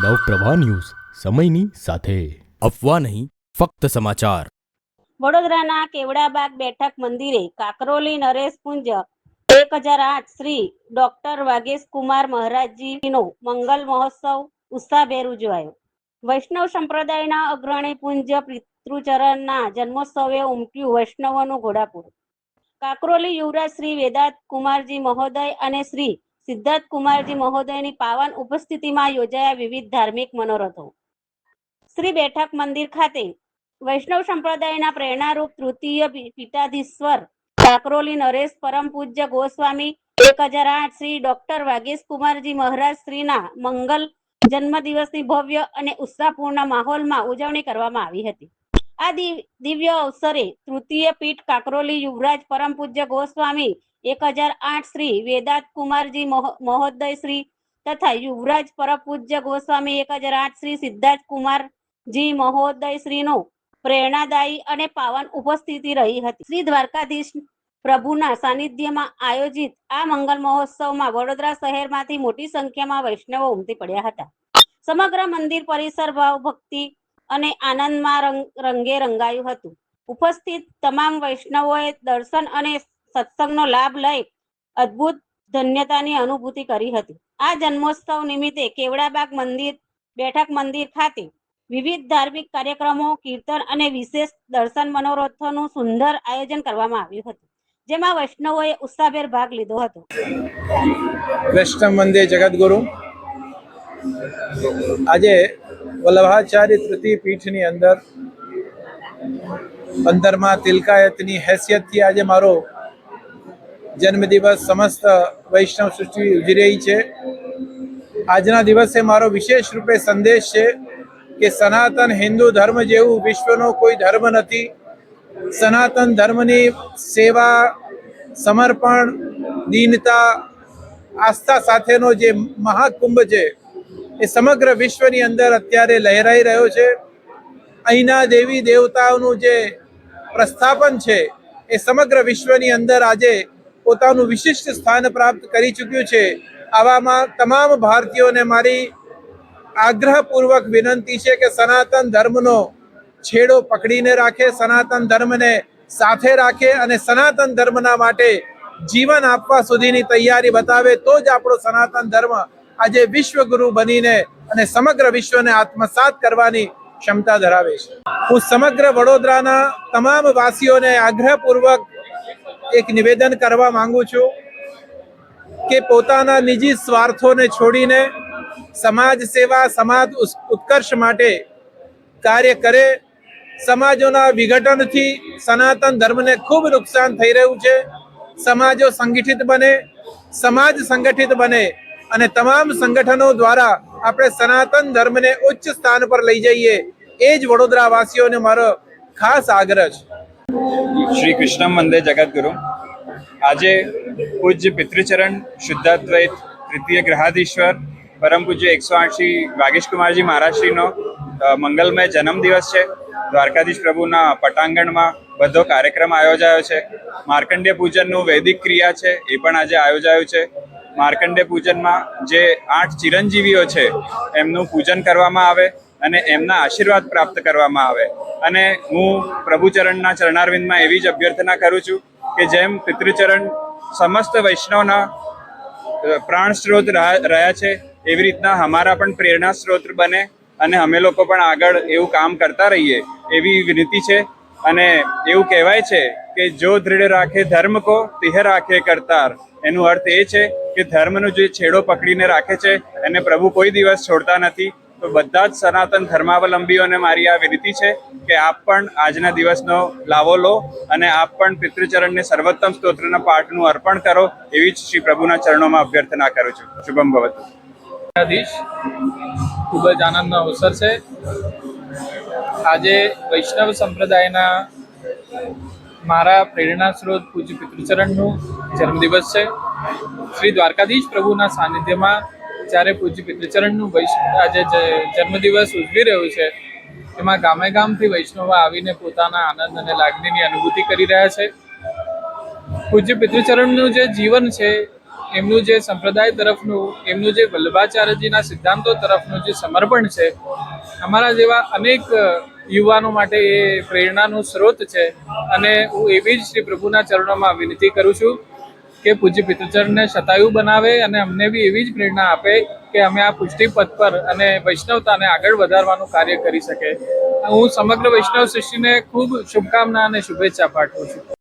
Navprabha news સમયની સાથે અફવા નહીં ફક્ત સમાચાર। વડોદરાના કેવડાબાગ બેઠક મંદિરે કાકરોલી નરેશ પુંજ 1008 શ્રી ડોક્ટર વાગેશ કુમાર મહારાજજીનો મંગલ મહોત્સવ ઉત્સાહભેર ઉજવાયો। વૈષ્ણવ સંપ્રદાયના અગ્રણી પુંજ પિતૃચરણના જન્મોત્સવે ઉમટ્યું વૈષ્ણવોનું ઘોડાપુર। કાકરોલી યુવરાજ શ્રી વેદાંત કુમારજી મહોદય અને શ્રી સિદ્ધાર્થ કુમારજી મહોદયની પાવન ઉપસ્થિતિમાં યોજાયા વિવિધ ધાર્મિક મનોરથો। શ્રી બેઠક મંદિર ખાતે વૈષ્ણવ સંપ્રદાયના પ્રેરણારૂપ તૃતીય પીઠાધીશ્વર કાકરોલી નરેશ પરમ પૂજ્ય ગોસ્વામી 1008 શ્રી ડોક્ટર વાગેશ કુમારજી મહારાજ શ્રીના મંગલ જન્મદિવસની ભવ્ય અને ઉત્સાહપૂર્ણ માહોલમાં ઉજવણી કરવામાં આવી હતી। આ દિવ્ય અવસરે તૃતીય પીઠ કાકરોલી યુવરાજ પરમ પૂજ્ય ગોસ્વામી 1008 શ્રી વેદાંત કુમારજી મહોદય શ્રી તથા યુવરાજ પરમ પૂજ્ય ગોસ્વામી 1008 શ્રી સિદ્ધાર્થ કુમારજી મહોદય શ્રીનો પ્રેરણાદાયી અને પાવન ઉપસ્થિતિ રહી હતી। શ્રી દ્વારકાધીશ પ્રભુના સાનિધ્યમાં આયોજિત આ મંગલ મહોત્સવમાં વડોદરા શહેરમાંથી મોટી સંખ્યામાં વૈષ્ણવો ઉમટી પડ્યા હતા। સમગ્ર મંદિર પરિસર ભાવ ભક્તિ અને આનંદમાં રંગે રંગાયું હતું। ઉપસ્થિત તમામ વૈષ્ણવોએ દર્શન અને સત્સંગનો લાભ લઈ અદ્ભુત ધન્યતાની અનુભૂતિ કરી હતી। આ જન્મોત્સવ નિમિત્તે કેવડાબાગ મંદિર બેઠક મંદિર ખાતે વિવિધ ધાર્મિક કાર્યક્રમો, કીર્તન અને વિશેષ દર્શન મનોરથોનું સુંદર આયોજન કરવામાં આવ્યું હતું, જેમાં વૈષ્ણવોએ ઉત્સાહભેર ભાગ લીધો હતો। વૈષ્ણવ મંદિર જગતગુરુ આજે વલ્લભાચાર્ય તૃતીય પીઠની અંદર 15મા તિલકાયતની હેસિયતથી આજે મારો જન્મદિવસ સમસ્ત વૈષ્ણવ સૃષ્ટિ ઉજવી રહી છે। આજના દિવસે મારો વિશેષ રૂપે સંદેશ છે કે સનાતન હિન્દુ ધર્મ જેવું વિશ્વનો કોઈ ધર્મ નથી। સનાતન ધર્મની સેવા, સમર્પણ, દીનતા, આસ્થા સાથેનો જે મહાકુંભ છે એ સમગ્ર વિશ્વની અંદર અત્યારે લહેરાઈ રહ્યો છે। અહીંના દેવી દેવતાઓનું જે પ્રસ્થાપન છે એ સમગ્ર વિશ્વની અંદર આજે પોતાનું વિશિષ્ટ સ્થાન પ્રાપ્ત કરી ચૂક્યું છે। આવામાં તમામ ભારતીયોને મારી આગ્રહપૂર્વક વિનંતી છે કે સનાતન ધર્મનો છેડો પકડીને રાખે, સનાતન ધર્મને સાથે રાખે અને સનાતન ધર્મના માટે જીવન આપવા સુધીની તૈયારી બતાવે, તો જ આપણો સનાતન ધર્મ આજે વિશ્વગુરુ બનીને અને સમગ્ર વિશ્વને આત્મસાત કરવાની ક્ષમતા ધરાવે છે। હું સમગ્ર વડોદરાના તમામ વાસીઓને આગ્રહપૂર્વક એક નિવેદન કરવા માંગુ છું કે પોતાના નિજી સ્વાર્થોને છોડીને સમાજ સેવા, સમાજ ઉત્કર્ષ માટે કાર્ય કરે। સમાજોના વિઘટનથી સનાતન ધર્મને ખૂબ નુકસાન થઈ રહ્યું છે। સમાજો સંગઠિત બને, સમાજ સંગઠિત બને અને તમામ સંગઠનો દ્વારા આપણે સનાતન ધર્મને ઉચ્ચ સ્થાન પર લઈ જઈએ, એ જ વડોદરા વાસીઓને મારો ખાસ આગ્રહ છે। શ્રી કૃષ્ણ મંદિર જગતગુરુ આજે પૂજ્ય પિતૃચરણ શુદ્ધાદ્વૈત તૃતીય ગ્રહાધીશ્વર પરમ પૂજ્ય 108 શ્રી વાગેશ કુમારજી મહારાજશ્રીનો મંગલમય જન્મદિવસ છે। દ્વારકાધીશ પ્રભુના પટાંગણમાં બધો કાર્યક્રમ આયોજાયો છે। માર્કંડેય પૂજનનું વૈદિક ક્રિયા છે એ પણ આજે આયોજાયું છે। માર્કંડેય પૂજનમાં જે 8 ચિરંજીવીઓ છે એમનું પૂજન કરવામાં આવે અને એમના આશીર્વાદ પ્રાપ્ત કરવામાં આવે। અને હું પ્રભુચરણના ચરણારવિંદમાં એવી જ અભ્યર્થના કરું છું કે જેમ પિતૃચરણ સમસ્ત વૈષ્ણવના પ્રાણ સ્ત્રોત રહ્યા છે, એવી રીતના અમારા પણ પ્રેરણા સ્ત્રોત બને અને અમે લોકો પણ આગળ એવું કામ કરતા રહીએ એવી વિનંતી છે। અને એવું કહેવાય છે કે જો દૃઢ રાખે ધર્મ કો તિહ રાખે કરતાર, એનો અર્થ એ છે કે ધર્મનો જે છેડો પકડીને રાખે છે એને પ્રભુ કોઈ દિવસ છોડતા નથી। તો બધા જ સનાતન ધર્માવલંબીઓને મારી આ વિનંતી છે કે આપ પણ આજના દિવસનો લાવો લો અને આપ પણ પિતૃચરણને સર્વોત્તમ સ્તોત્રના પાઠનું અર્પણ કરો, એવી જ શ્રી પ્રભુના ચરણોમાં અભ્યર્થના કરું છું। શુભમ ભવતુ। ખૂબ જ આનંદનો અવસર છે। આજે વૈષ્ણવ સંપ્રદાયના મારા પ્રેરણા સ્ત્રોત પૂજ્ય પિતૃચરણનું જન્મદિવસ છે। શ્રી દ્વારકાધીશ પ્રભુના સાનિધ્યમાં જ્યારે પૂજ્ય પિતૃચરણનું આજે જન્મદિવસ ઉજવી રહ્યું છે, એમાં ગામે ગામથી વૈષ્ણવો આવીને પોતાના આનંદ અને લાગણીની અનુભૂતિ કરી રહ્યા છે। પૂજ્ય પિતૃચરણનું જે જીવન છે એમનું જે સંપ્રદાય તરફનું એમનું જે વલ્લભાચાર્યજીના સિદ્ધાંતો તરફનું જે સમર્પણ છે, અમારા જેવા અનેક યુવાનો માટે એ પ્રેરણાનું સ્ત્રોત છે. અને હું એવી જ શ્રી પ્રભુના ચરણોમાં વિનંતી કરું છું કે પૂજ્ય પિતૃચરણને શતાયુ બનાવે અને અમને બી એવી જ પ્રેરણા આપે કે અમે આ પુષ્ટિ પથ પર અને વૈષ્ણવતાને આગળ વધારવાનું કાર્ય કરી શકે. હું સમગ્ર વૈષ્ણવ સૃષ્ટિને ખૂબ શુભકામના અને શુભેચ્છા પાઠવું છું.